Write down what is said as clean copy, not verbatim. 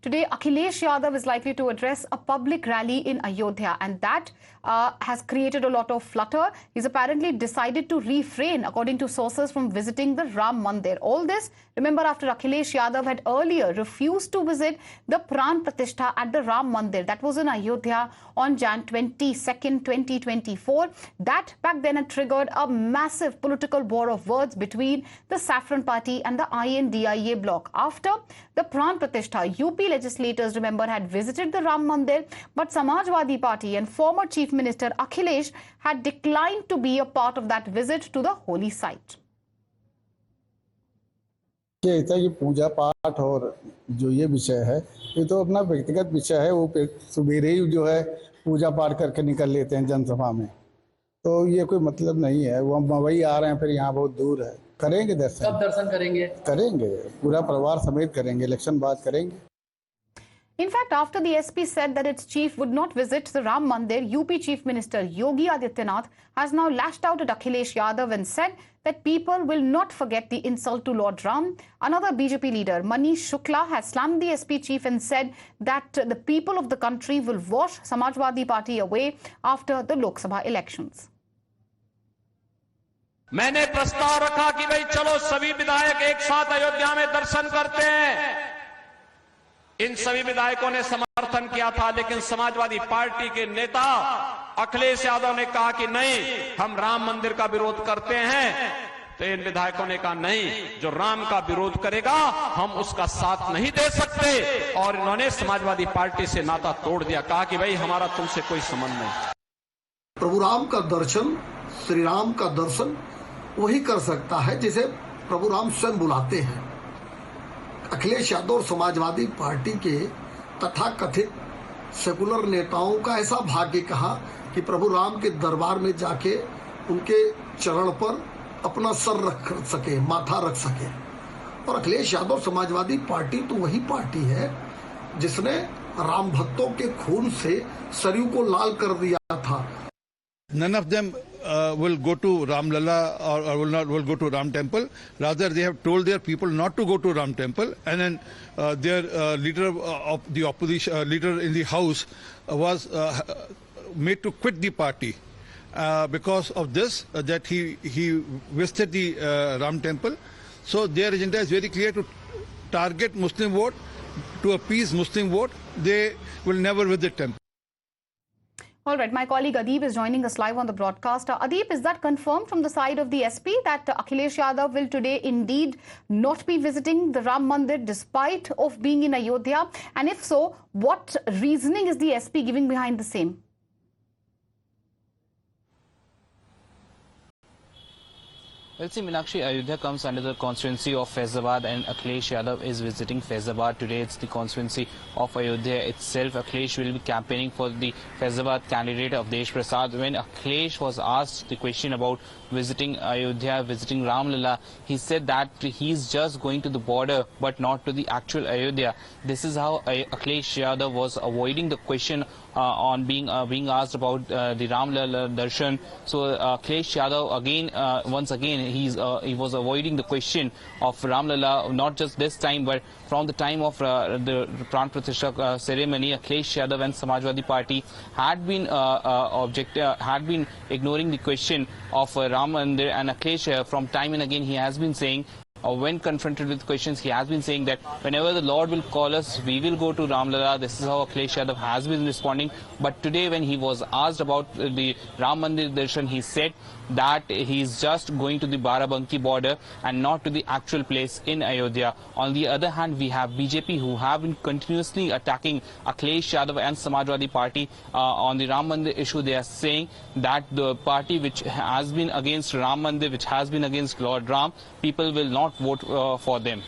Today, Akhilesh Yadav is likely to address a public rally in Ayodhya, and that has created a lot of flutter. He's apparently decided to refrain, according to sources, from visiting the Ram Mandir. All this, remember, after Akhilesh Yadav had earlier refused to visit the Pran Pratishtha at the Ram Mandir. That was in Ayodhya on Jan 22nd, 2024. That back then had triggered a massive political war of words between the Saffron Party and the INDIA bloc. After the Pran Pratishtha, UP legislators, remember, had visited the Ram Mandir, but Samajwadi Party and former Chief Minister Akhilesh had declined to be a part of that visit to the holy site. ये पूजा पाठ और जो ये विषय है, ये तो अपना व्यक्तिगत विषय है। वो सुबह ही जो है पूजा पाठ करके निकल लेते हैं जनसभा में, तो ये कोई मतलब नहीं है। वो मवई आ रहे हैं, फिर यहाँ बहुत दूर है, करेंगे दर्शन। कब दर्शन करेंगे? करेंगे, पूरा परिवार समेत करेंगे, इलेक्शन बाद करेंगे। In fact, after the SP said that its chief would not visit the Ram Mandir, UP Chief Minister Yogi Adityanath has now lashed out at Akhilesh Yadav and said that people will not forget the insult to Lord Ram. Another BJP leader, Manish Shukla, has slammed the SP chief and said that the people of the country will wash Samajwadi Party away after the Lok Sabha elections. मैंने प्रस्ताव रखा कि भाई चलो सभी विधायक एक साथ अयोध्या में दर्शन करते हैं। इन सभी विधायकों ने समर्थन किया था, लेकिन समाजवादी पार्टी के नेता अखिलेश यादव ने कहा कि नहीं, हम राम मंदिर का विरोध करते हैं। तो इन विधायकों ने कहा नहीं, जो राम का विरोध करेगा हम उसका साथ नहीं दे सकते, और इन्होंने समाजवादी पार्टी से नाता तोड़ दिया। कहा कि भाई हमारा तुमसे कोई संबंध नहीं। प्रभु राम का दर्शन, श्री राम का दर्शन वही कर सकता है जिसे प्रभु राम स्वयं बुलाते हैं। अखिलेश यादव और समाजवादी पार्टी के तथाकथित सेकुलर नेताओं का ऐसा भाग्य कहा कि प्रभु राम के दरबार में जाके उनके चरण पर अपना सर रख सके, माथा रख सके। और अखिलेश यादव समाजवादी पार्टी तो वही पार्टी है जिसने राम भक्तों के खून से सरयू को लाल कर दिया था। None of them will go to Ram Lalla or will go to Ram Temple. Rather, they have told their people not to go to Ram Temple, and then their leader of the opposition, leader in the House, was made to quit the party because of this. That he visited the Ram Temple. So their agenda is very clear: to target Muslim vote, to appease Muslim vote. They will never visit temple. All right, my colleague Adeep is joining us live on the broadcast. Adeep, is that confirmed from the side of the SP that Akhilesh Yadav will today indeed not be visiting the Ram Mandir despite of being in Ayodhya? And if so, what reasoning is the SP giving behind the same? Well, see, Meenakshi, Ayodhya comes under the constituency of Faizabad, and Akhilesh Yadav is visiting Faizabad. Today it's the constituency of Ayodhya itself. Akhilesh will be campaigning for the Faizabad candidate of Desh Prasad. When Akhilesh was asked the question about visiting Ayodhya, visiting Ram Lalla, he said that he's just going to the border but not to the actual Ayodhya. This is how Akhilesh Yadav was avoiding the question on being asked about the Ram Lalla darshan. So Akhilesh Yadav again, once again, he was avoiding the question of Ram Lalla, not just this time but from the time of the Pran Pratishtha ceremony. Akhilesh Yadav and Samajwadi Party had been ignoring the question of Ram Mandir, and Akhilesh from time and again he has been saying, when confronted with questions, he has been saying that whenever the Lord will call us, we will go to Ram Lalla. This is how Akhilesh Yadav has been responding. But today, when he was asked about the Ram Mandir darshan, he said that he is just going to the Barabanki border and not to the actual place in Ayodhya. On the other hand, we have BJP who have been continuously attacking Akhilesh Yadav and Samajwadi Party on the Ram Mandir issue. They are saying that the party which has been against Ram Mandir, which has been against Lord Ram, people will not vote for them.